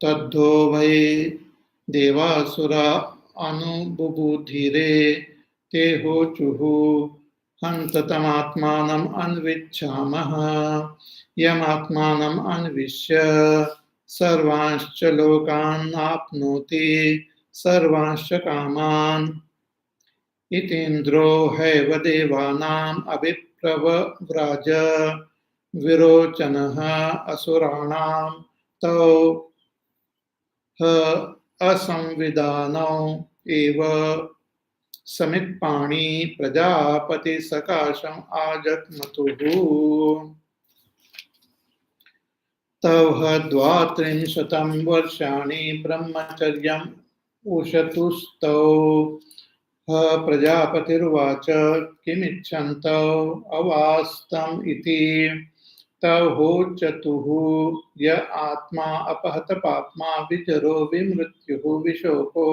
तद्धो भय देवासुरा अनुबुबुधिरे ते होचुः हन्ततमात्मानम् अन्विच्छामः यमात्मानम् अन्विष्य सर्वांश्च लोकान् आप्नोति सर्वांश्च कामान् इतीन्द्रो हैव देवानाम् अभिप्रव्राज विरोचनः असुराणां तौ ह असंविदानौ एव समित्पाणि प्रजापति सकाशम् आजग्मतुः तव द्वात्रिंशतं वर्षाणि ब्रह्मचर्यम् उशतुस्तौ प्रजापतिर्वाच किमिच्छन्तौ अवास्तम् इति तव होचतुः य आत्मा अपहत पाप्मा विजरो विमृत्युः विशोको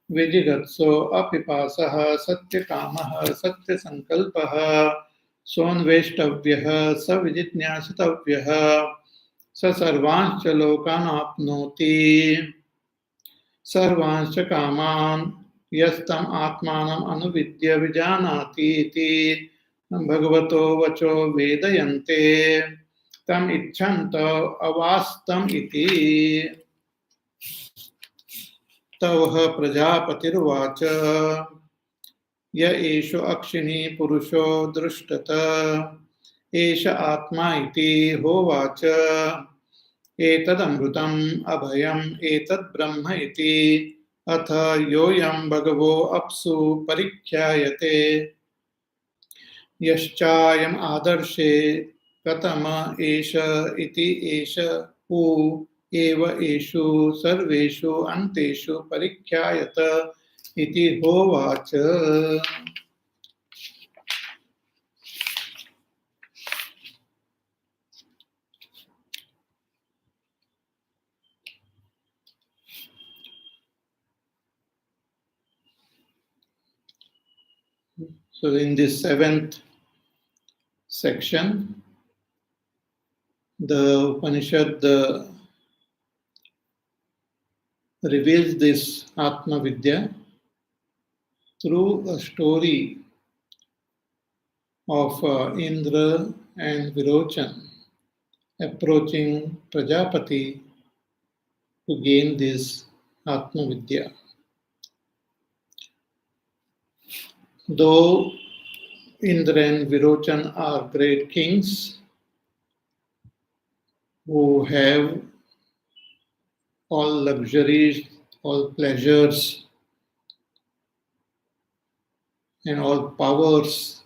विजिगत्सो अपिपासः सत्यकामः सत्यसङ्कल्पः सोन्वेष्टव्यः स विजिज्ञासितव्यः स सर्वांश्च लोकान् आप्नोति सर्वांश्च कामान् यस्तम् आत्मानम् अनुविद्य विजानाति इति भगवतो वचो वेदयन्ते तम् इच्छन्तो अवास्तम् इति तवः प्रजापतिर्वाच य एषो अक्षिणी पुरुषो दृष्टत एष आत्मा इति होवाच एतदमृतम् अभयम् एतद् ब्रह्म इति अथ योऽयं भगवो अप्सु परिख्यायते यश्चायम् आदर्शे कथम एष इति एष उ एव एषु सर्वेषु अन्तेषु परिख्यायत इति होवाच So in this seventh section, the Upanishad reveals this Atma Vidya through a story of Indra and Virochan approaching Prajapati to gain this Atma Vidya. Though Indra and Virochan are great kings who have all luxuries, all pleasures, and all powers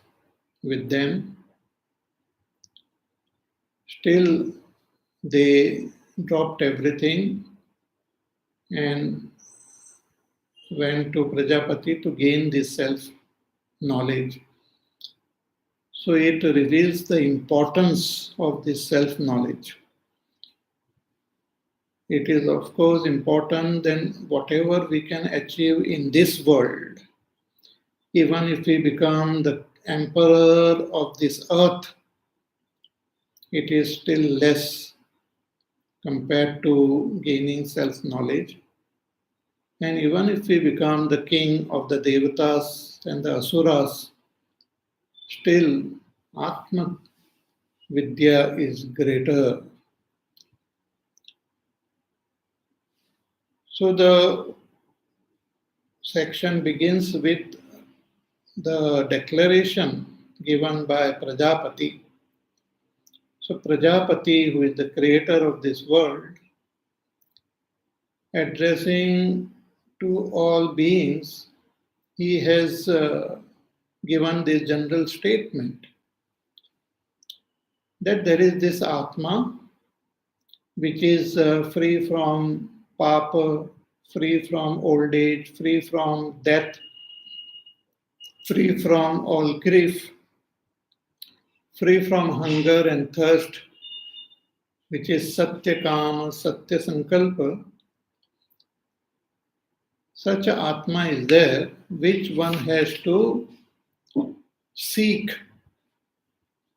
with them, still they dropped everything and went to Prajapati to gain this self-knowledge. So it reveals the importance of this self-knowledge. It is, of course, important than whatever we can achieve in this world. Even if we become the emperor of this earth, it is still less compared to gaining self-knowledge. And even if we become the king of the Devatas and the Asuras, still Atma Vidya is greater. So the section begins with the declaration given by Prajapati. So Prajapati, who is the creator of this world, addressing to all beings, he has given this general statement that there is this Atma which is free from papa, free from old age, free from death, free from all grief, free from hunger and thirst, which is Satyakama, Satya Sankalpa. Such a Atma is there which one has to seek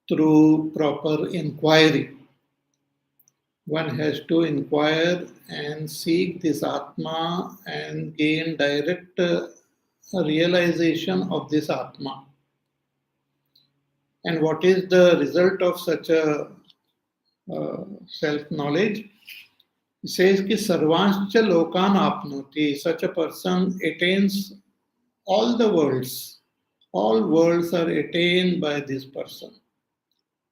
through proper inquiry. one has to inquire and seek this Atma and gain direct realization of this Atma. And what is the result of such a self-knowledge? He says ki sarvanscha lokan apnoti. Such a person attains all the worlds. All worlds are attained by this person.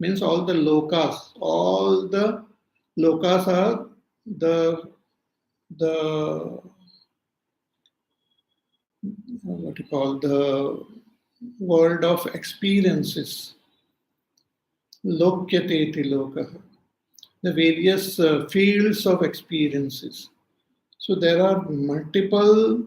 Means all the lokas. All the lokas are the what you call the world of experiences. Lokyate lokaha. The various fields of experiences. So there are multiple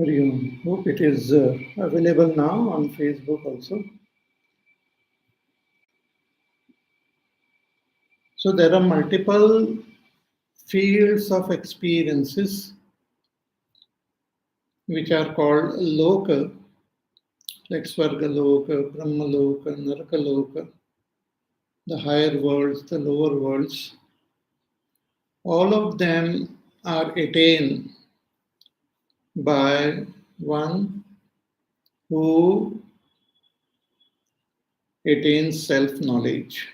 Hari Om. Hope it is available now on Facebook also. So there are multiple fields of experiences which are called loka, like Swarga Loka, Brahma Loka, Naraka Loka, the higher worlds, the lower worlds. All of them are attained by one who attains self-knowledge.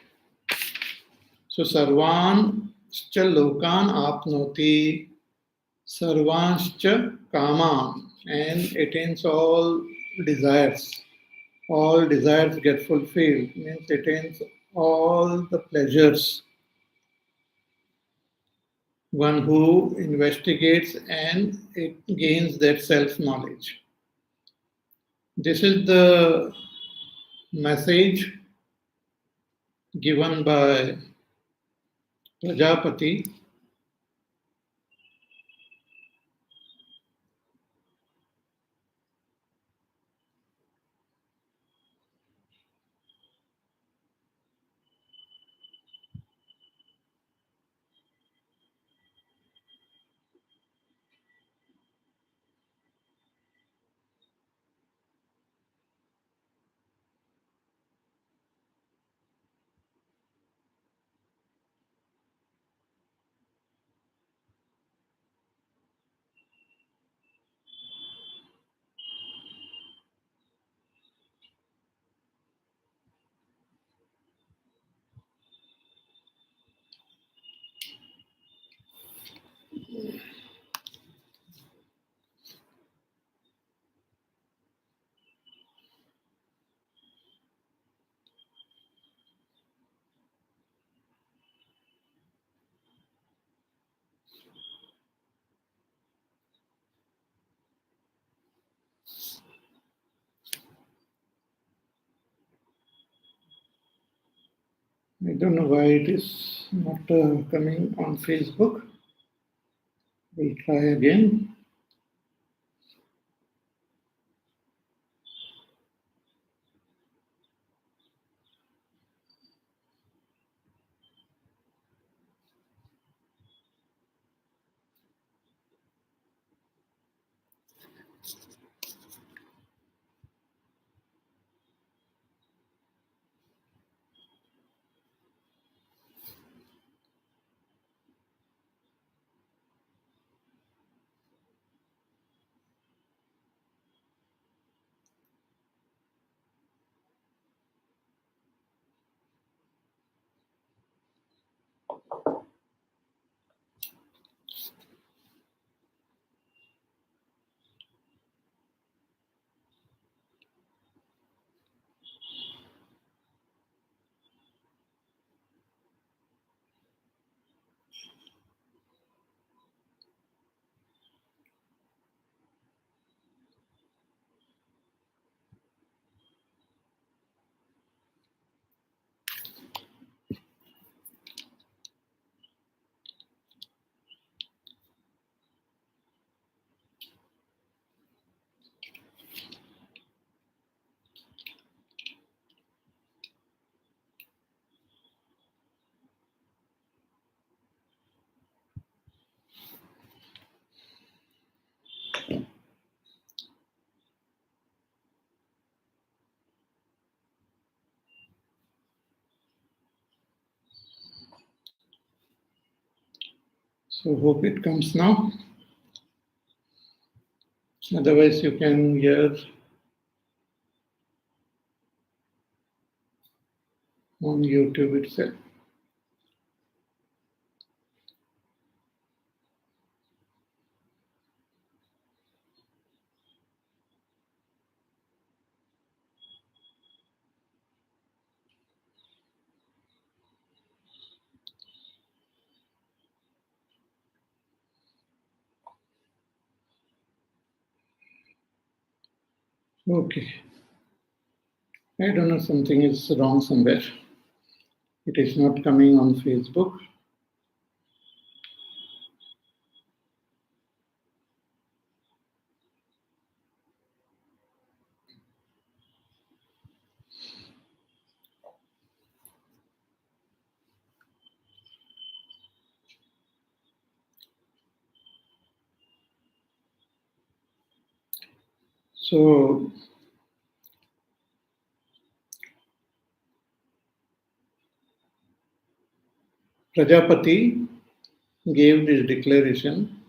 So sarvanscha lokan apnoti, sarvanscha kaman, and attains all desires. All desires get fulfilled, means attains all the pleasures. One who investigates and it gains that self-knowledge. This is the message given by Prajapati. I don't know why it is not coming on Facebook. We'll try again. So hope it comes now. Otherwise you can hear on YouTube itself. Okay. I don't know, something is wrong somewhere. It is not coming on Facebook. So Prajapati gave this declaration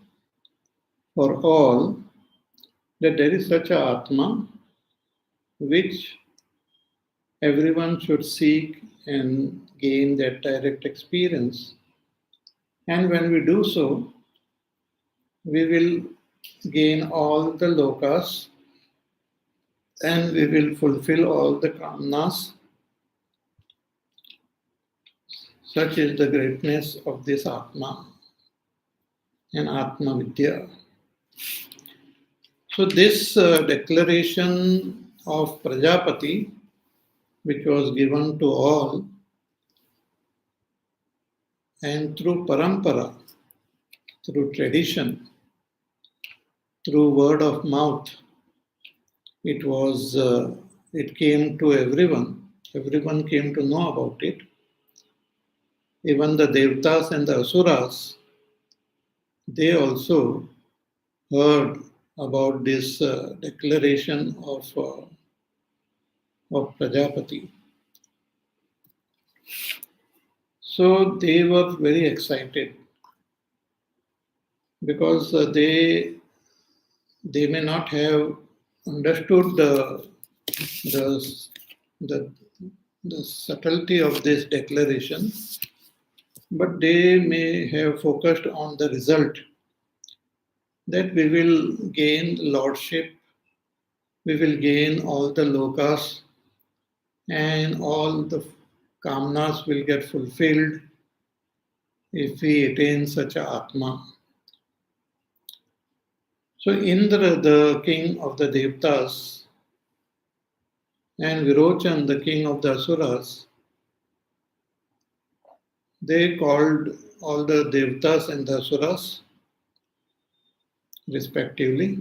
for all that there is such a Atma which everyone should seek and gain that direct experience. And when we do so, we will gain all the lokas and we will fulfill all the kamnas. Such is the greatness of this Atma and Atma Vidya. So this declaration of Prajapati, which was given to all, and through parampara, through tradition, through word of mouth, it came to everyone. Everyone came to know about it. Even the Devtas and the Asuras, they also heard about this declaration of Prajapati. So they were very excited because they may not have understood the, the, the subtlety of this declaration, but they may have focused on the result that we will gain lordship, we will gain all the lokas, and all the kamnas will get fulfilled if we attain such a Atma. So Indra, the king of the Devtas, and Virochan, the king of the Asuras, they called all the Devtas and the Asuras respectively.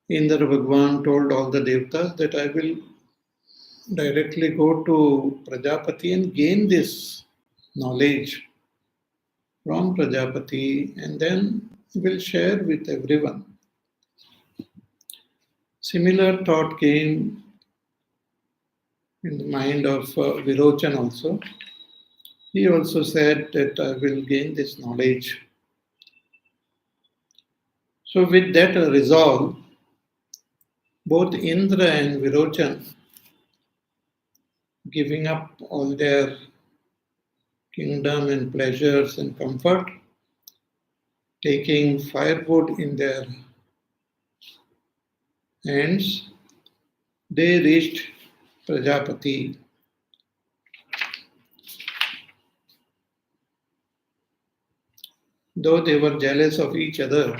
Indra Bhagwan told all the Devtas that I will directly go to Prajapati and gain this knowledge from Prajapati and then will share with everyone. Similar thought came in the mind of Virochan also. He also said that I will gain this knowledge. So with that resolve, both Indra and Virochan, giving up all their kingdom and pleasures and comfort, taking firewood in their hands, they reached Prajapati. Though they were jealous of each other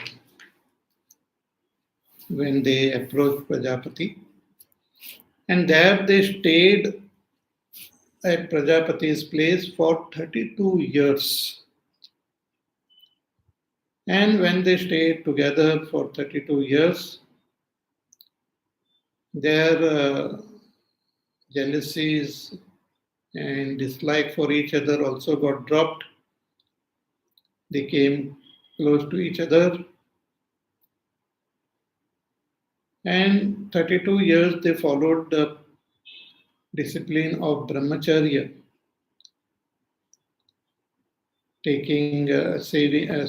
when they approached Prajapati, and there they stayed at Prajapati's place for 32 years. And when they stayed together for 32 years, their jealousies and dislike for each other also got dropped. They came close to each other. And 32 years they followed the discipline of brahmacharya,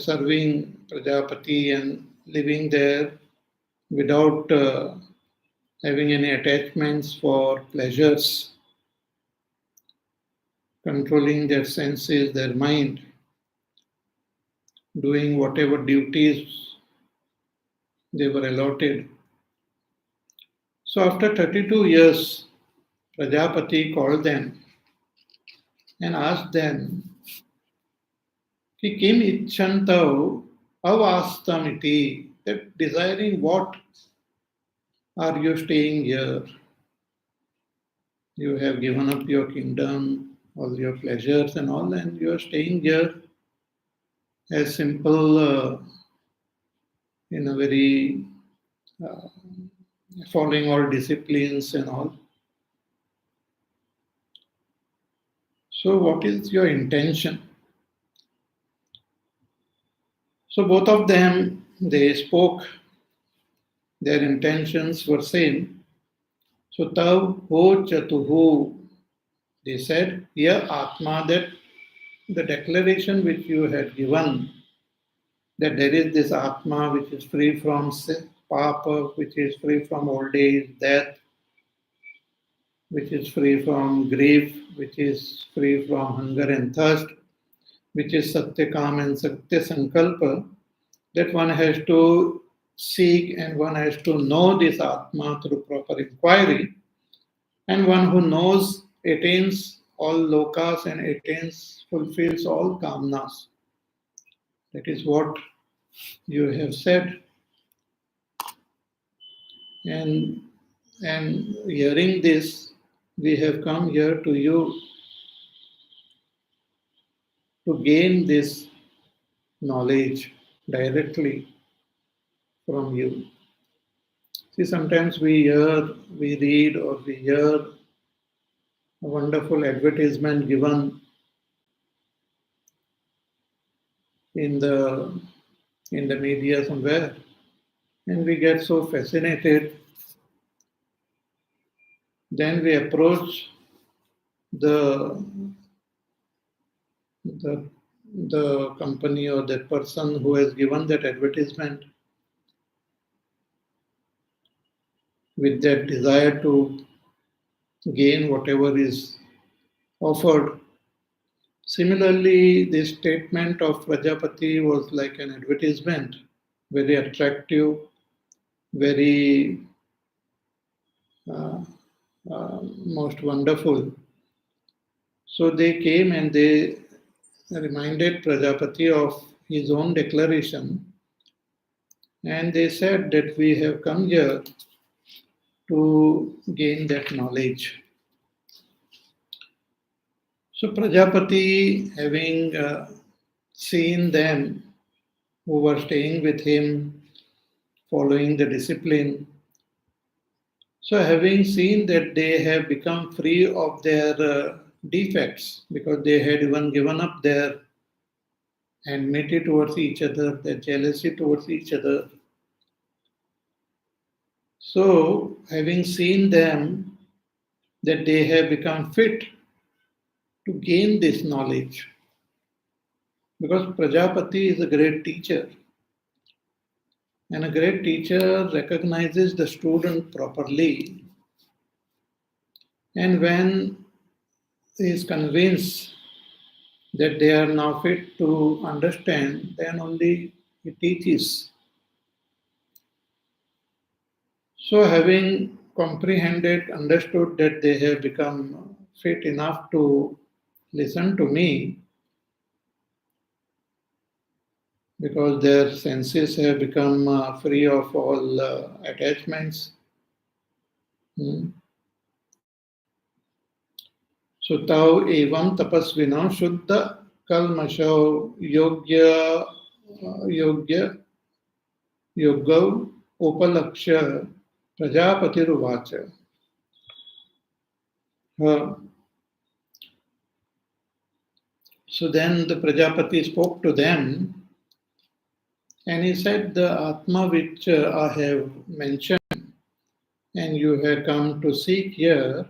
serving Prajapati and living there without having any attachments for pleasures, controlling their senses, their mind, doing whatever duties they were allotted. So after 32 years, Prajapati called them and asked them, Ki kim ichchantau avastamiti, that desiring what are you staying here? You have given up your kingdom, all your pleasures and all, and you are staying here as simple, in a very uh, following all disciplines and all. So, what is your intention? So, both of them they spoke. Their intentions were same. So, tav ho chatuhu. They said, "Here, Atma, that the declaration which you had given, that there is this Atma which is free from papa, which is free from old age, death, which is free from grief, which is free from hunger and thirst, which is Satyakam and Satya Sankalpa, that one has to seek and one has to know this Atma through proper inquiry, and one who knows attains all lokas and attains, fulfills all kamnas. That is what you have said. And hearing this, we have come here to you to gain this knowledge directly from you. See, sometimes we read, or we hear a wonderful advertisement given in the media somewhere, and we get so fascinated. Then we approach the the the company or that person who has given that advertisement with that desire to gain whatever is offered. Similarly, the statement of Prajapati was like an advertisement, very attractive, very uh, most wonderful. So they came and they reminded Prajapati of his own declaration, and they said that we have come here to gain that knowledge. So Prajapati, having seen them who were staying with him, following the discipline, so having seen that they have become free of their defects, because they had even given up their enmity towards each other, their jealousy towards each other, So, having seen them, that they have become fit to gain this knowledge, because Prajapati is a great teacher, and a great teacher recognizes the student properly. And when he is convinced that they are now fit to understand, then only he teaches. So, having comprehended, understood that they have become fit enough to listen to me, because their senses have become free of all attachments. Hmm. Sutau evam tapasvina shuddha kalmasho yogya yogav upalaksha prajapatiruvacha. Uh, so then the Prajapati spoke to them, and he said, the Atma which I have mentioned and you have come to seek here,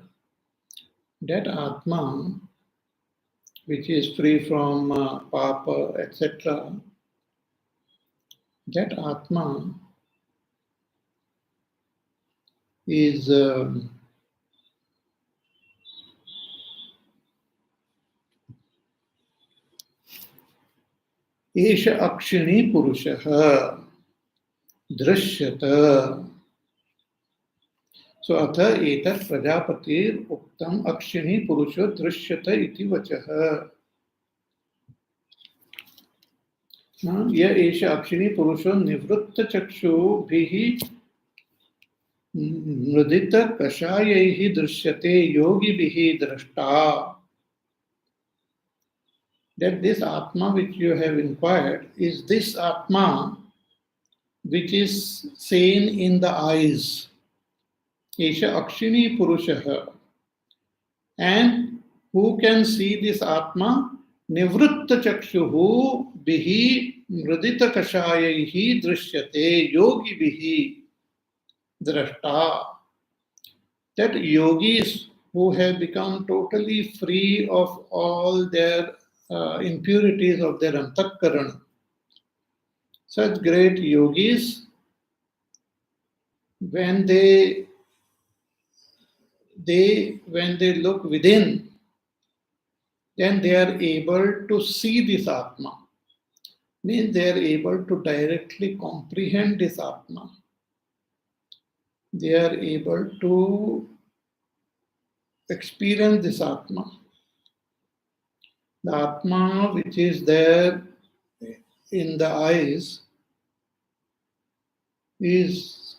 that Atma which is free from papa, etc., that Atma is Esha Akshini Purusha Drishyata. So atha etat Prajapatir Uktam Akshini Purusha Drishyata iti vachaha. Ya Esha Akshini Purusha Nivritta Chakshu Bhihi Mridita Kashayaihi Drishyate Yogi Bihi Drashta. That this Atma which you have inquired is this Atma which is seen in the eyes. Esha Akshini Purusha. And who can see this Atma? Nivritta Chakshuhu Bihi Mridita Kashayaihi Drishyate Yogi Bihi Drashta. That yogis who have become totally free of all their impurities of their antakarana, such great yogis, when they look within, then they are able to see this Atma. Means they are able to directly comprehend this Atma. They are able to experience this Atma. The Atma which is there in the eyes is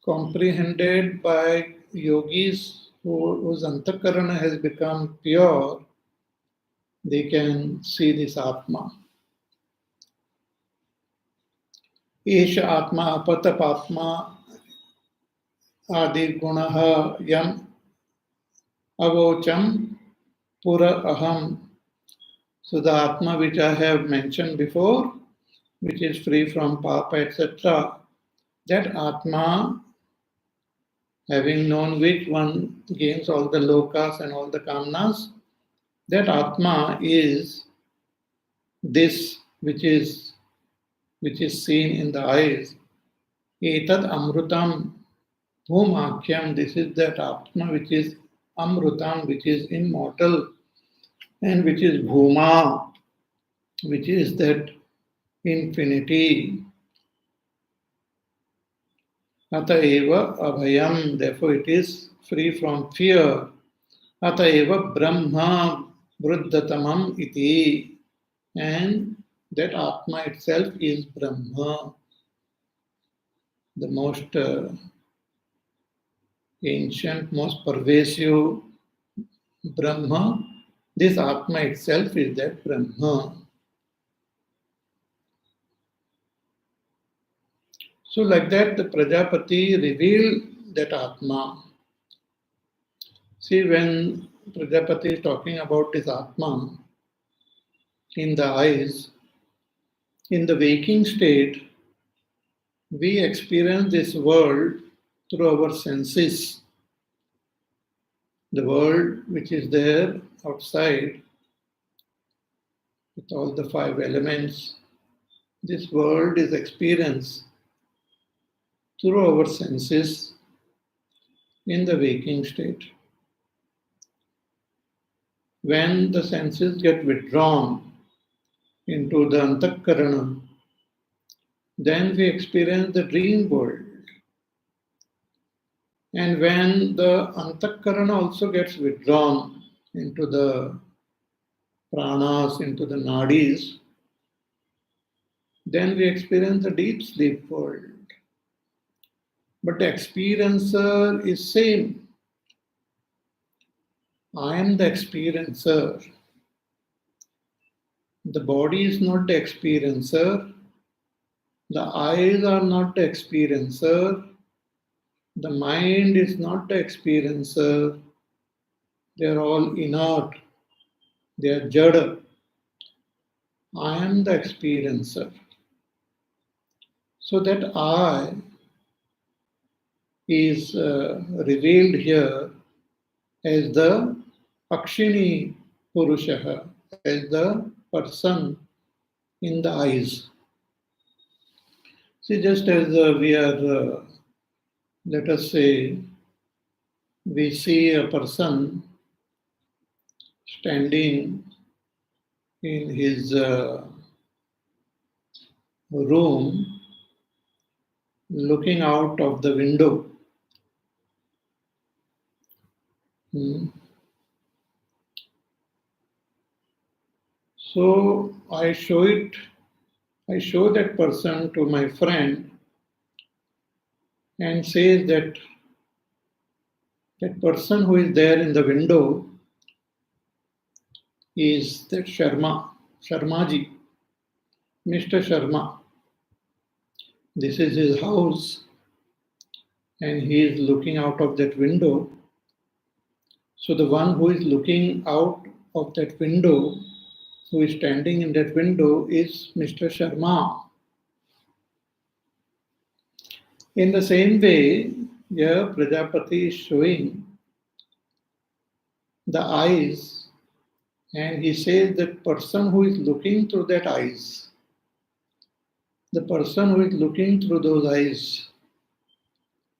comprehended by yogis whose antakarana has become pure. They can see this Atma. Esha Atma Apatapatma Adi Gunaha Yam Avocham Pura Aham. So the Atma which I have mentioned before, which is free from papa, etc., that Atma, having known which one gains all the lokas and all the kamnas, that Atma is this which is seen in the eyes. Etad amrutam bhumakhyam. This is that Atma which is amrutam, which is immortal, and which is bhuma, which is that infinity. Ataeva abhayam. Therefore, it is free from fear. Ataeva brahma vruddhatamam iti. And that Atma itself is Brahma, the most ancient, most pervasive Brahma. This Atma itself is that Brahma. So, like that, the Prajapati revealed that Atma. See, when Prajapati is talking about this Atma in the eyes, in the waking state, we experience this world through our senses. The world which is there outside, with all the five elements, this world is experienced through our senses in the waking state. When the senses get withdrawn into the antakarana, then we experience the dream world. And when the antakarana also gets withdrawn into the pranas, into the nadis, then we experience the deep sleep world. But the experiencer is same. I am the experiencer. The body is not the experiencer. The eyes are not the experiencer. The mind is not the experiencer. They are all inert. They are jada. I am the experiencer. So that I is revealed here as the Akshini Purusha, as the person in the eyes. See, just as we are, let us say, we see a person standing in his room, looking out of the window. So I show that person to my friend and says that person who is there in the window is that Sharmaji, Mr. Sharma. This is his house and he is looking out of that window. So the one who is looking out of that window, who is standing in that window, is Mr. Sharma. In the same way, here Prajapati is showing the eyes, and he says that person who is looking through that eyes, the person who is looking through those eyes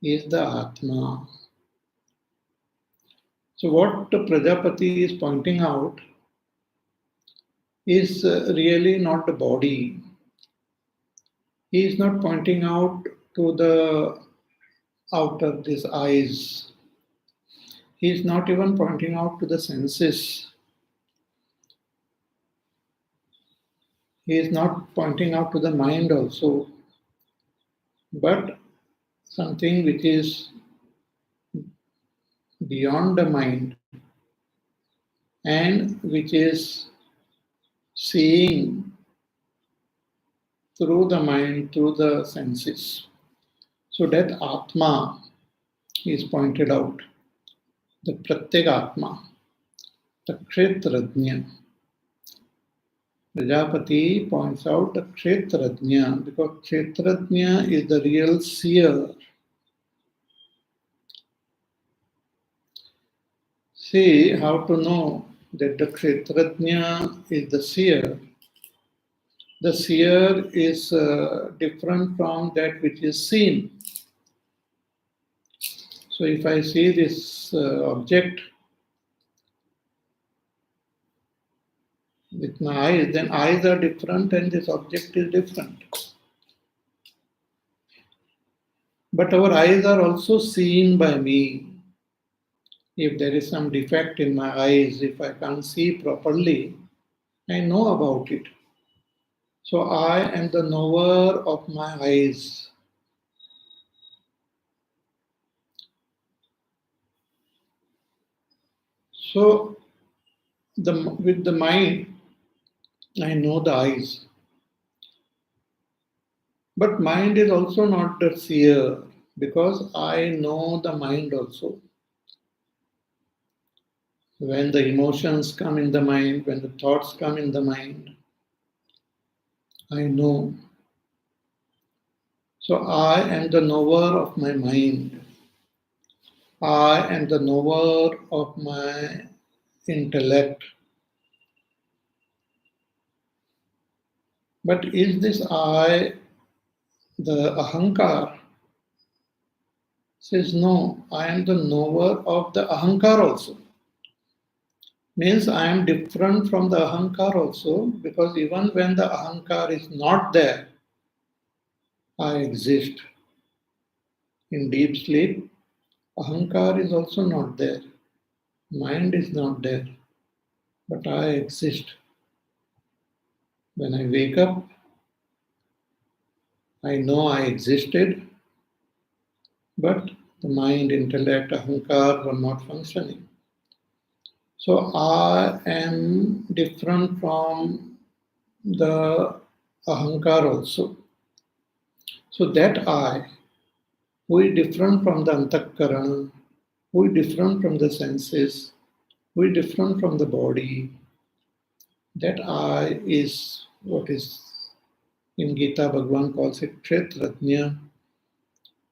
is the Atma. So what the Prajapati is pointing out is really not the body. He is not pointing out to the outer these eyes. He is not even pointing out to the senses. He is not pointing out to the mind also, but something which is beyond the mind and which is seeing through the mind, through the senses. So that Atma is pointed out, the Pratyek Atma, the Kshetrajna. Prajapati points out the Kshetrajna because Kshetrajna is the real seer. See how to know that the Kshetrajna is the seer. The seer is different from that which is seen. So if I see this object with my eyes, then eyes are different and this object is different. But our eyes are also seen by me. If there is some defect in my eyes, if I can't see properly, I know about it. So I am the knower of my eyes. So with the mind, I know the eyes. But mind is also not the seer because I know the mind also. When the emotions come in the mind, when the thoughts come in the mind, I know. So I am the knower of my mind. I am the knower of my intellect. But is this I the ahankar? Says no, I am the knower of the ahankar also. Means I am different from the ahankar also, because even when the ahankar is not there, I exist. In deep sleep, ahankar is also not there. Mind is not there. But I exist. When I wake up, I know I existed, but the mind, intellect, ahankar were not functioning. So I am different from the ahankar also. So that I, who is different from the antakarana, who is different from the senses, who is different from the body, that I is what is in Gita Bhagavan calls it Kshetrajna.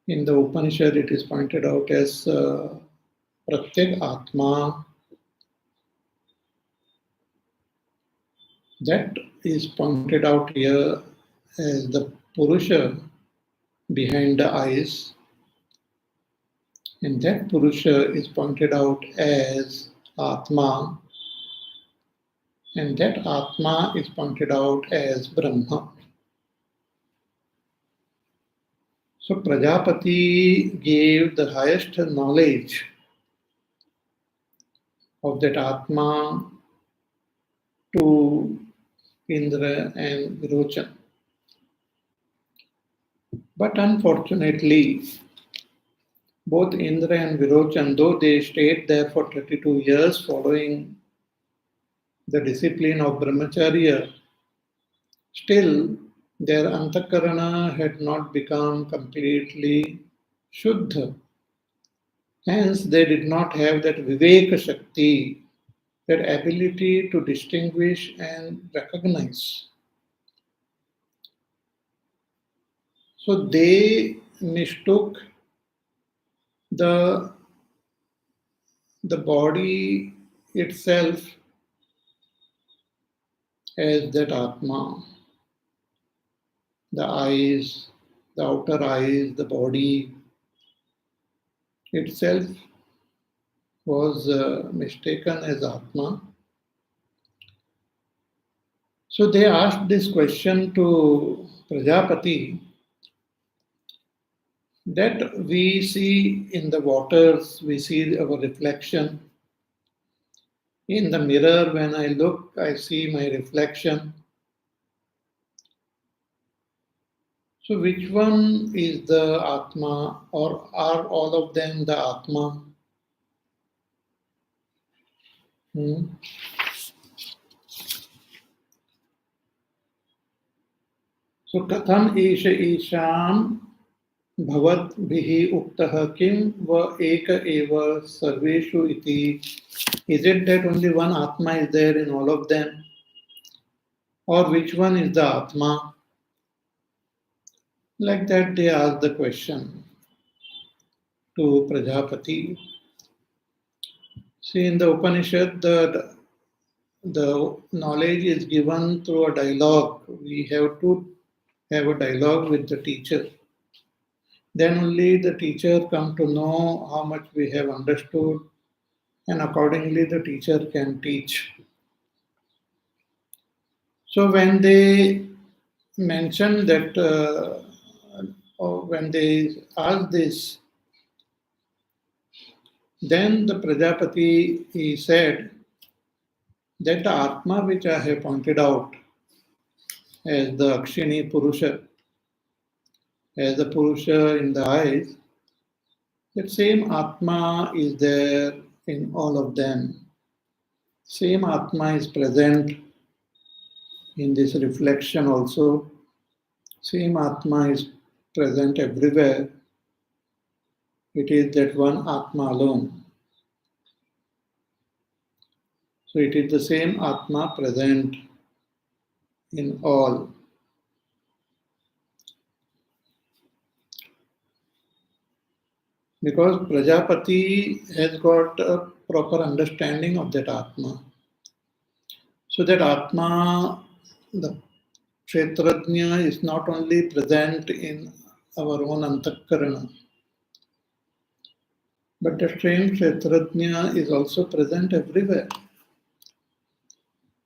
In the Upanishad it is pointed out as Pratyek Atma. That is pointed out here as the Purusha behind the eyes, and that Purusha is pointed out as Atma, and that Atma is pointed out as Brahma. So Prajapati gave the highest knowledge of that Atma to Indra and Virochan. But unfortunately, both Indra and Virochan, though they stayed there for 32 years following the discipline of Brahmacharya, still their antakarana had not become completely shuddha. Hence, they did not have that viveka shakti, that ability to distinguish and recognize. So they mistook the, the body itself as that Atma. The eyes, the outer eyes, the body itself was mistaken as Atma. So they asked this question to Prajapati, that we see in the waters, we see our reflection. In the mirror, when I look, I see my reflection. So which one is the Atma, or are all of them the Atma? Hmm? So katham esha esham bhavatbhihi uktah kim va eka eva sarveshu iti. Is it that only one Atma is there in all of them? Or which one is the Atma? Like that they asked the question to Prajapati. See, in the Upanishad, the knowledge is given through a dialogue. We have to have a dialogue with the teacher. Then only the teacher come to know how much we have understood, and accordingly the teacher can teach. So when they mention that, or when they ask this, then the Prajapati he said that the Atma which I have pointed out as the Akshini Purusha, as the Purusha in the eyes, that same Atma is there in all of them. Same Atma is present in this reflection also. Same Atma is present everywhere. It is that one Atma alone. So it is the same Atma present in all. Because Prajapati has got a proper understanding of that Atma. So that Atma, the Kshetrajna, is not only present in our own Antakarana, but the same Kshetrajna is also present everywhere.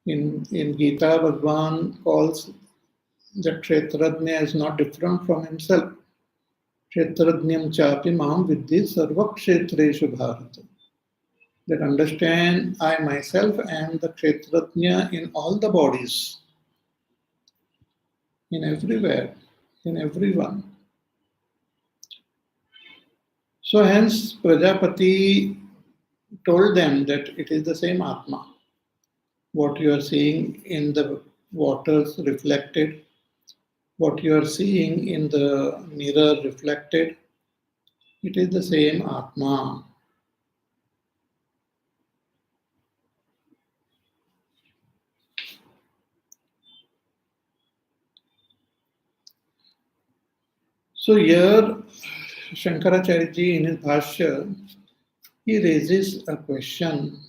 In Gita, Bhagavan calls the Kshetrajna as not different from himself. Kshetrajnam chapi mam vidhi sarva kshetreshu bharata. That understand I myself am the Kshetrajna in all the bodies, in everywhere, in everyone. So hence Prajapati told them that it is the same Atma. What you are seeing in the waters reflected, what you are seeing in the mirror reflected, it is the same Atma. So here Shankaracharya ji in his Bhashya, he raises a question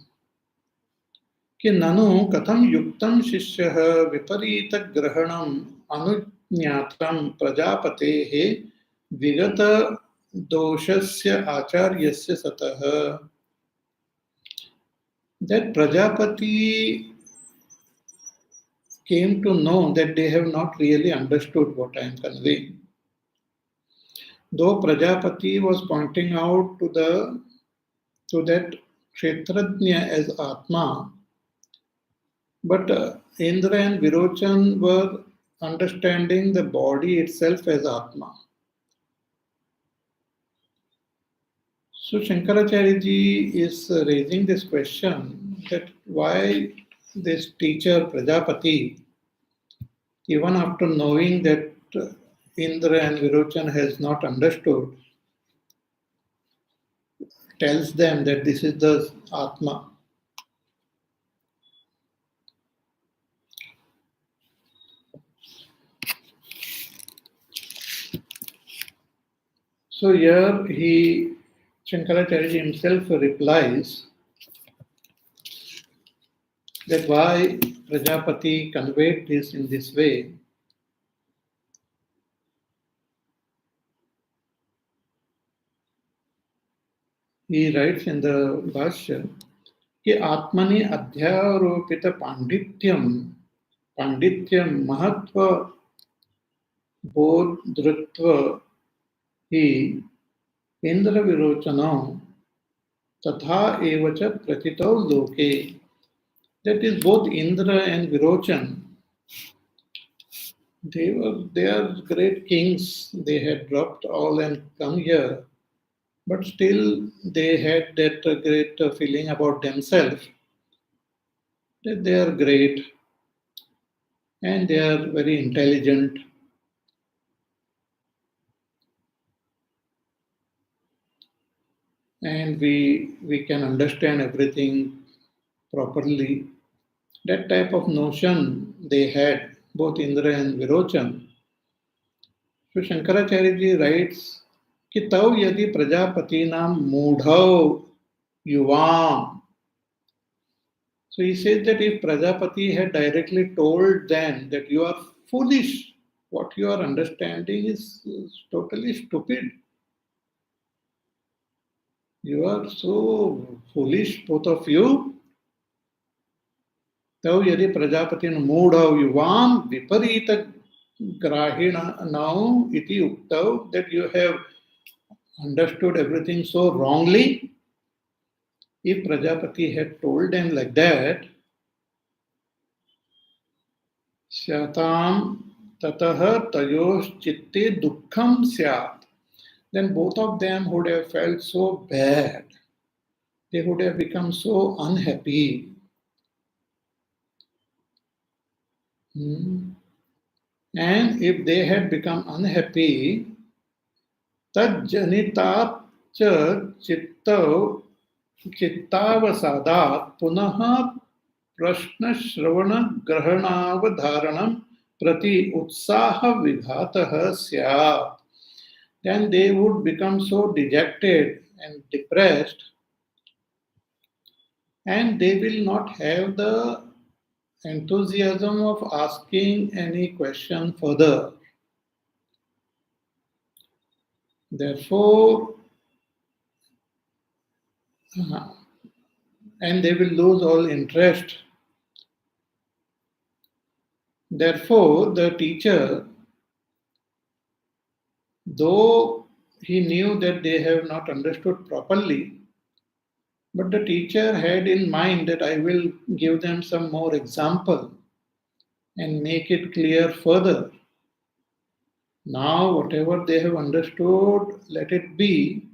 कि ननु कथम युक्तं शिष्यः विपरीत ग्रहणम अनुज्ञातं प्रजापतेः विगत दोषस्य आचार्यस्य सतः. That Prajapati came to know that they have not really understood what I am conveying. Though Prajapati was pointing out to that Kshetrajna as Atma, but Indra and Virochan were understanding the body itself as Atma. So Shankaracharya ji is raising this question that why this teacher Prajapati, even after knowing that Indra and Virochan has not understood, tells them that this is the Atma. So here Shankaracharya himself replies that why Prajapati conveyed this in this way. He writes in the Bhashya कि आत्मनि अध्यारोपित पांडित्यम महत्व बोधृत्व ही इंद्र विरोचनौ तथा एव च प्रथितौ लोके. That is both Indra and Virochan. They are great kings. They had dropped all and come here, but still they had that great feeling about themselves that they are great and they are very intelligent. And we can understand everything properly. That type of notion they had, both Indra and Virochan. So Shankaracharya ji writes कि तव यदि प्रजापति नाम मूढ़ौ युवाम. So he says that if Prajapati had directly told them that you are foolish, what you are understanding is totally stupid. You are so foolish, both of you. तव यदि प्रजापति मूढ़ौ युवाम विपरीत ग्राहिणौ इति उक्तौ, that you have understood everything so wrongly. If Prajapati had told them like that, Syatam tatah tayosh chitte dukkham syat, then both of them would have felt so bad. They would have become so unhappy. And if they had become unhappy, tad janitat cha चित्तावसादात् पुनः प्रश्न श्रवण ग्रहणावधारणं प्रति उत्साह विघातः स्यात्. then they would become so dejected and depressed, and they will not have the enthusiasm of asking any question further. Therefore, and they will lose all interest. Therefore, the teacher, though he knew that they have not understood properly, but the teacher had in mind that I will give them some more example and make it clear further. Now, whatever they have understood, let it be,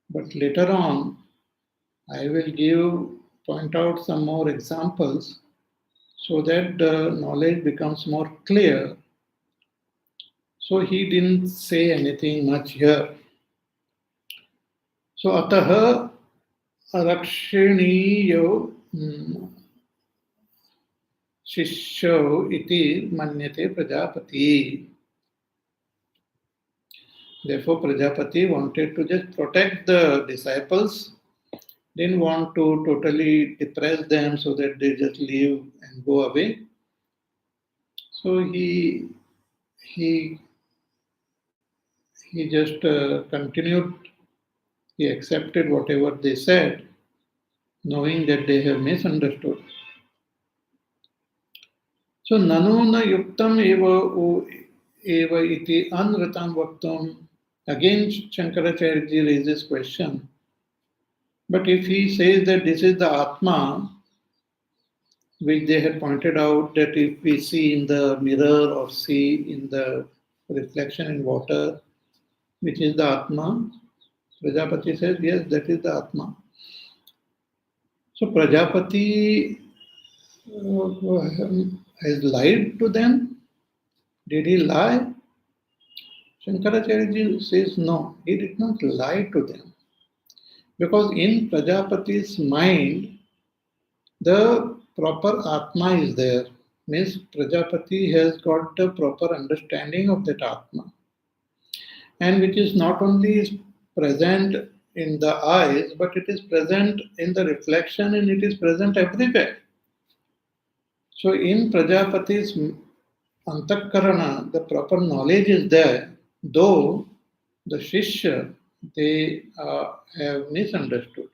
but later on, I will point out some more examples so that the knowledge becomes more clear. So he didn't say anything much here. So ataha rakshiniyo shishyo iti manyate Prajapati. Therefore, Prajapati wanted to just protect the disciples, didn't want to totally depress them so that they just leave and go away. So he just continued. He accepted whatever they said, knowing that they have misunderstood. So nanu na yuktam eva iti anratam vaktam. Again, Shankaracharya raises question. But if he says that this is the Atma, which they had pointed out that if we see in the mirror or see in the reflection in water, which is the Atma, Prajapati says, yes, that is the Atma. So Prajapati has lied to them. Did he lie? Shankaracharya says no, he did not lie to them. Because in Prajapati's mind, the proper Atma is there. Means Prajapati has got the proper understanding of that Atma. And which is not only present in the eyes, but it is present in the reflection and it is present everywhere. So in Prajapati's Antakarana, the proper knowledge is there, though the Shishya, they have misunderstood.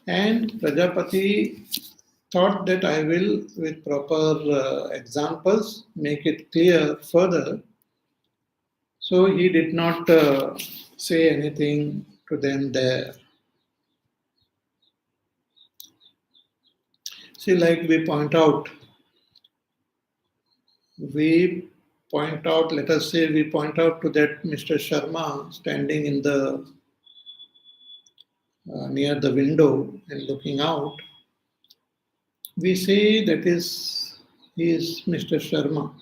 And Prajapati thought that I will, with proper examples, make it clear further. So he did not say anything to them there. See, like we point out, let us say we point out to that Mr. Sharma standing in the near the window and looking out. We say he is Mr. Sharma.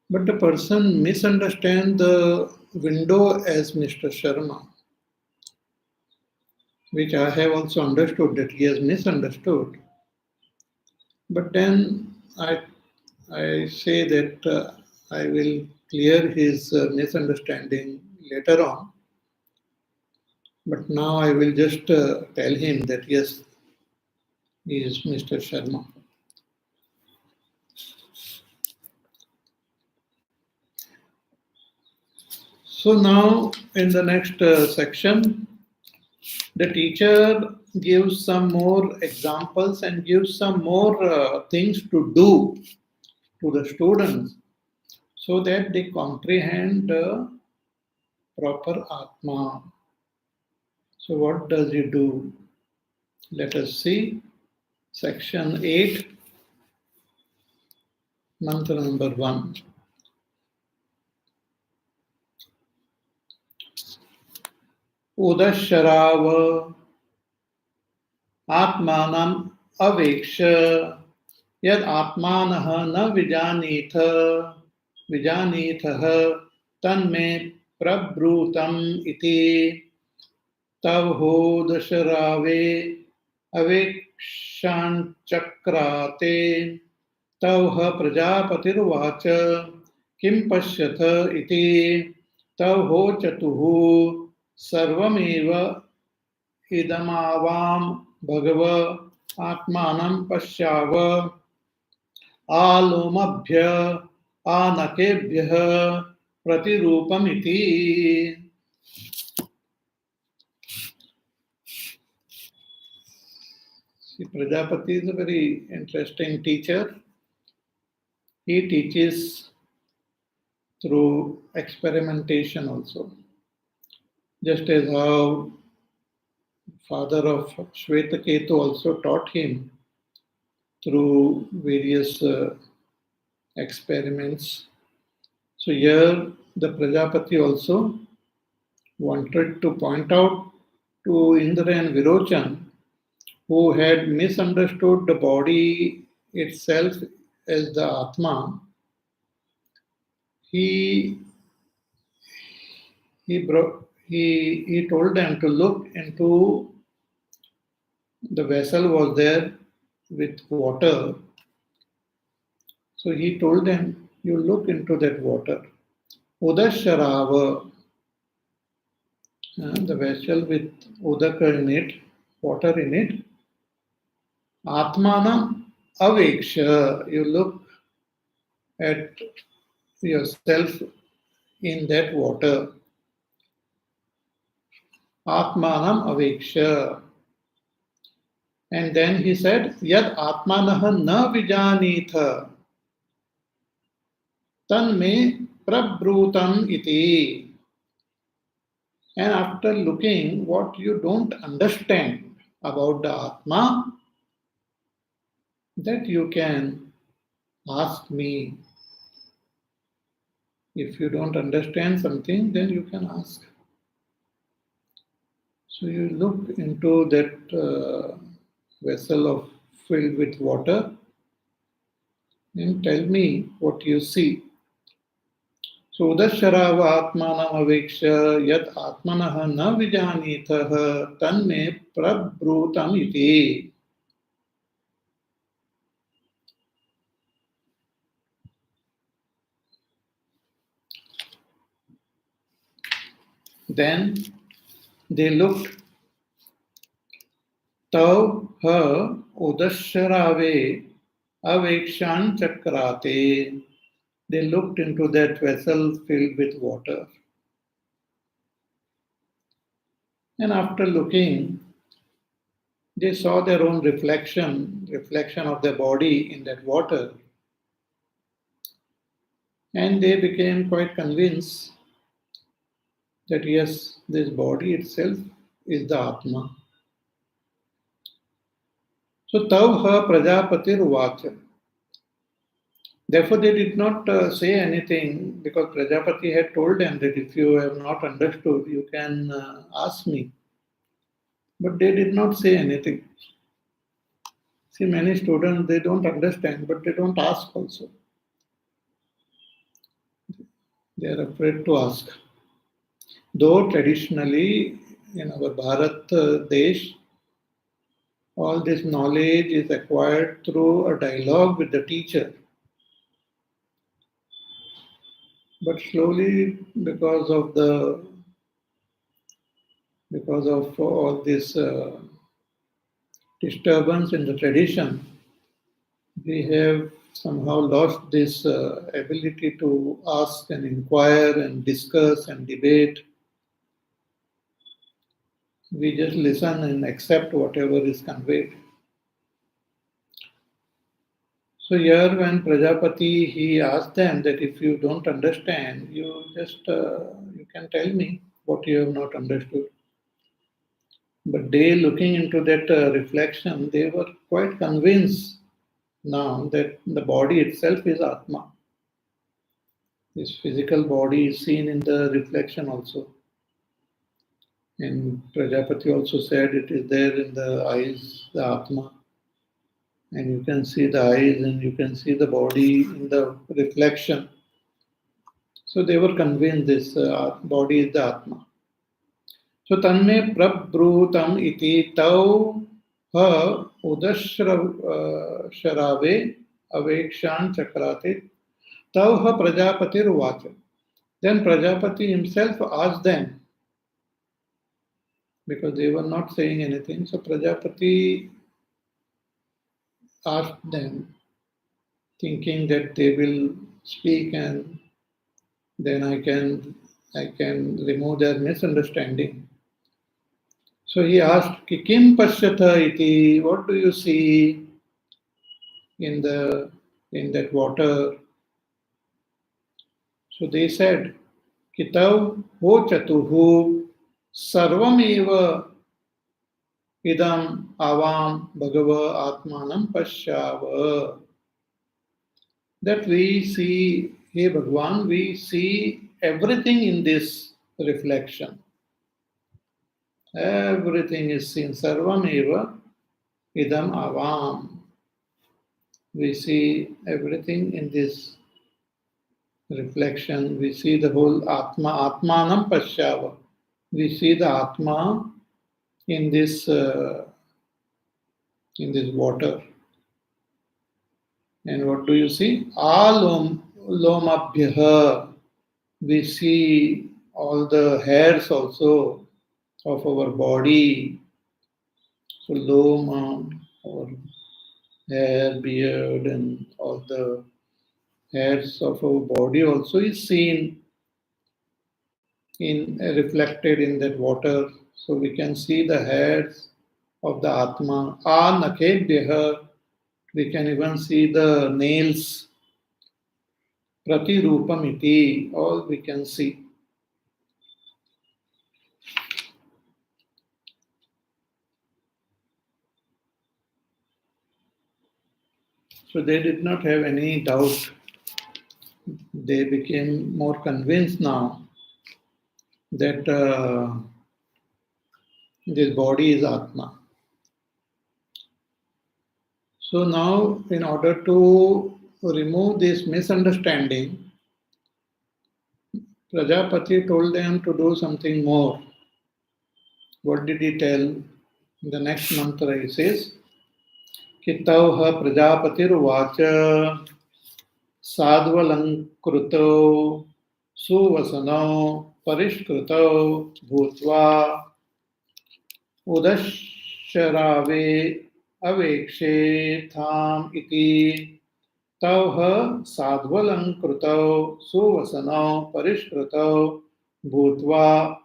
But the person misunderstands the window as Mr. Sharma, which I have also understood that he has misunderstood. But then I say that I will clear his misunderstanding later on. But now I will just tell him that yes, he is Mr. Sharma. So now in the next section, the teacher gives some more examples and gives some more things to do to the students so that they comprehend the proper Atma. So what does he do? Let us see section 8, mantra number 1. Udasharav Atmanam Aveksha Yad Atmanah na vijanitha tanme prabrutam iti tavhodasharave avekshanchakrate तव प्रजापतिर्वाच किं पश्यथ इति तव होचतुः सर्वमेव इदमावां भगव आत्मानं पश्याव आलोमभ्य आनकेभ्यः प्रतिरूपमिति. See, Prajapati is a very interesting teacher. He teaches through experimentation also. Just as how father of Shvetaketu also taught him through various experiments. So here the Prajapati also wanted to point out to Indra and Virochan, who had misunderstood the body itself as the Atma. He told them to look into the vessel was there with water. So he told them, you look into that water. Udasharava, the vessel with udaka in it, water in it. Atmana aveksha, you look at yourself in that water. Atmanam aveksha. And then he said, Yad Atmanaha na vijanitha tan me prabrutam iti. And after looking what you don't understand about the Atma, that you can ask me. If you don't understand something, then you can ask. So you look into that vessel filled with water and tell me what you see. So Udasharava Atmanam Aveksha Yat Atmanaha na vijanitaha tanme prabrutam iti. Then they looked. Tav ha udasharave avekshan chakrate. They looked into that vessel filled with water. And after looking, they saw their own reflection of their body in that water. And they became quite convinced that yes, this body itself is the Atma. So Tavha Prajapatir Vacha. Therefore, they did not say anything because Prajapati had told them that if you have not understood, you can ask me. But they did not say anything. See, many students, they don't understand, but they don't ask also. They are afraid to ask. Though traditionally, in our Bharat Desh, all this knowledge is acquired through a dialogue with the teacher. But slowly, because of all this disturbance in the tradition, we have somehow lost this ability to ask and inquire and discuss and debate. We just listen and accept whatever is conveyed. So here when Prajapati, he asked them that if you don't understand, you just, you can tell me what you have not understood. But they looking into that reflection, they were quite convinced now that the body itself is Atma. This physical body is seen in the reflection also. And Prajapati also said it is there in the eyes, the Atma. And you can see the eyes and you can see the body in the reflection. So they were convinced this body is the Atma. So tanme prabrutam iti tau ha udashrave avekshan chakrate tavha Prajapatir uvacha. Then Prajapati himself asked them, because they were not saying anything. So Prajapati asked them, thinking that they will speak and then I can remove their misunderstanding. So he asked, Kim pashyata iti, what do you see in the in that water? So they said, Kitav ho chatuhu sarvameva idam avam bhagava atmanam pashyava. That we see, hey Bhagwan, we see everything in this reflection. Everything is seen. Sarvam eva idam avam. We see everything in this reflection. We see the whole Atma, Atmanam Pashyava. We see the Atma in this water. And what do you see? Lomabhyaha. We see all the hairs also of our body. So loma, our hair, beard, and all the hairs of our body also is seen in reflected in that water. So we can see the hairs of the Atma. Nakebhyaha. We can even see the nails. Pratirupamiti. All we can see. So they did not have any doubt. They became more convinced now that this body is Atma. So now, in order to remove this misunderstanding, Prajapati told them to do something more. What did he tell? In the next mantra he says, Kitauha Prajapatirvacha Sadvalankrutau Suvasanau Parishkrutau Bhutva Udasharave Avekshe iti Tauha Sadvalankrutau Suvasanau Parishkrutau Bhutva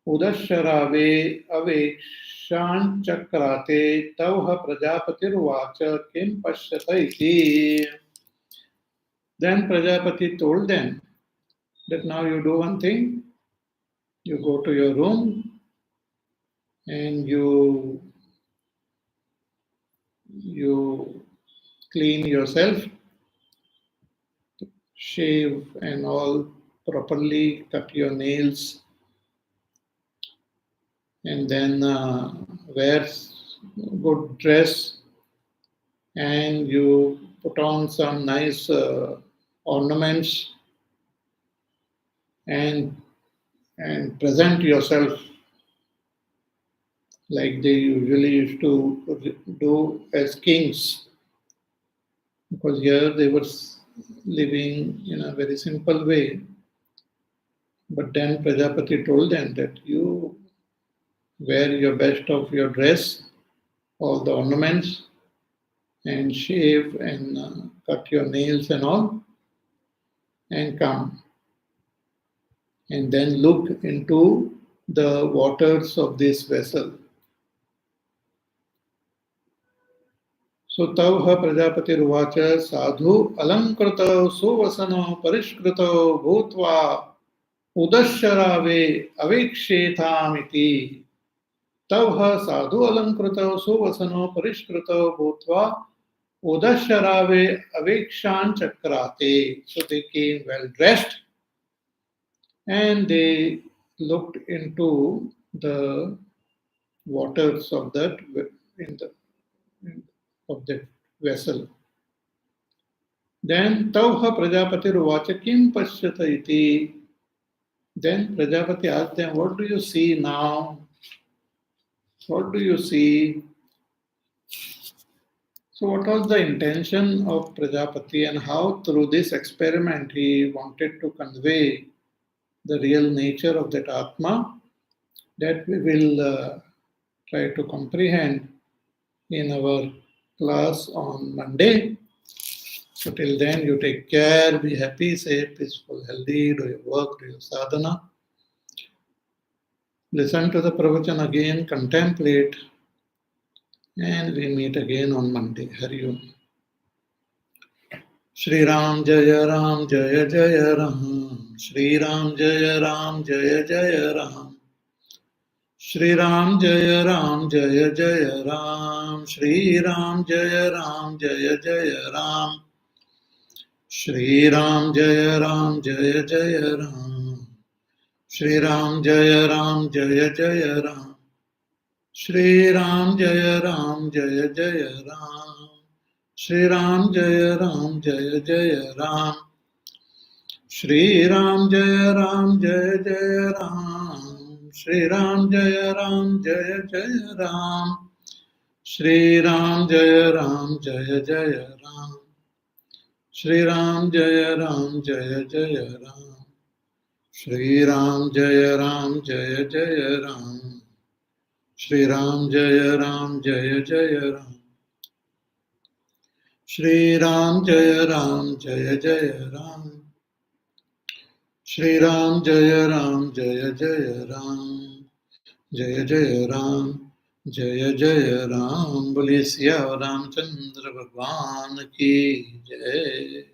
Udasharave Avekshan Chakrate Tauha Prajapatirvacha Kim Pashyata iti. Then Prajapati told them that now you do one thing, you go to your room and you clean yourself, shave and all properly, cut your nails, and then wear good dress, and you put on some nice ornaments and present yourself like they usually used to do as kings, because here they were living in a very simple way. But then Prajapati told them that you wear your best of your dress, all the ornaments, and shave and cut your nails and all, and come. And then look into the waters of this vessel. So tavha Prajapatirvacha sadhu alankrita suvasana parishkrita bhutva udasharave avekshetamiti. Tavha sadhu alankrita suvasana parishkrita bhutva udasharave avekshan chakrate. So they came well dressed and they looked into the waters of that of the vessel. Then Tauha Prajapati Ruvacha Kim Pashyata iti. Then Prajapati asked them, what do you see now? What do you see? So, what was the intention of Prajapati, and how through this experiment he wanted to convey the real nature of that Atma? That we will try to comprehend in our class on Monday. So, till then, you take care, be happy, safe, peaceful, healthy, do your work, do your sadhana. Listen to the pravachan again, contemplate, and we meet again on Monday. Hari Om. Shri Ram Jaya Ram Jaya Jaya Ram. Shri Ram Jaya Ram Jaya Jaya Ram. Shri Ram Jaya Ram Jaya Jaya Ram. Shri Ram Jaya Ram Jaya Jaya Ram. Shri Ram Jaya Ram Jaya Jaya Ram. Shri Ram Jaya Ram Jaya Jaya Ram. Shri Ram Jaya Ram Jaya Jaya Ram. Shri Ram Jaya Ram Jaya Jaya Ram. Shri Ram Jaya Ram Jaya Jaya Ram. Shri Ram Jaya Ram Jaya Jaya Ram. Shri Ram Jaya Ram Jaya Jaya Ram. Shri Ram Jaya Ram Jaya Jaya Ram. Shri Ram Jaya Ram Jaya Jaya Ram. Shri Ram Jaya Ram Jaya Jaya Ram. Shri Ram Jaya Ram Jaya Jaya Ram. Shri Ram Jaya Ram Jaya Jaya Ram. Jaya Jaya Ram. Jaya Jaya Ram. Boli Siya Ramchandra Bhagwan ki Jai.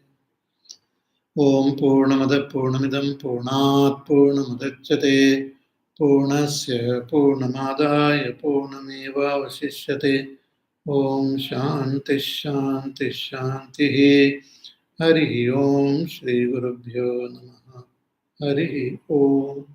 Om Purnamada Purnamidam Purnat Purnamadachyate Purnasya Purnamadaya Purnameva Vasishyate. Om Shanti Shanti Shanti. Hari Om Shri Gurubhyo Namaha. Hari Om.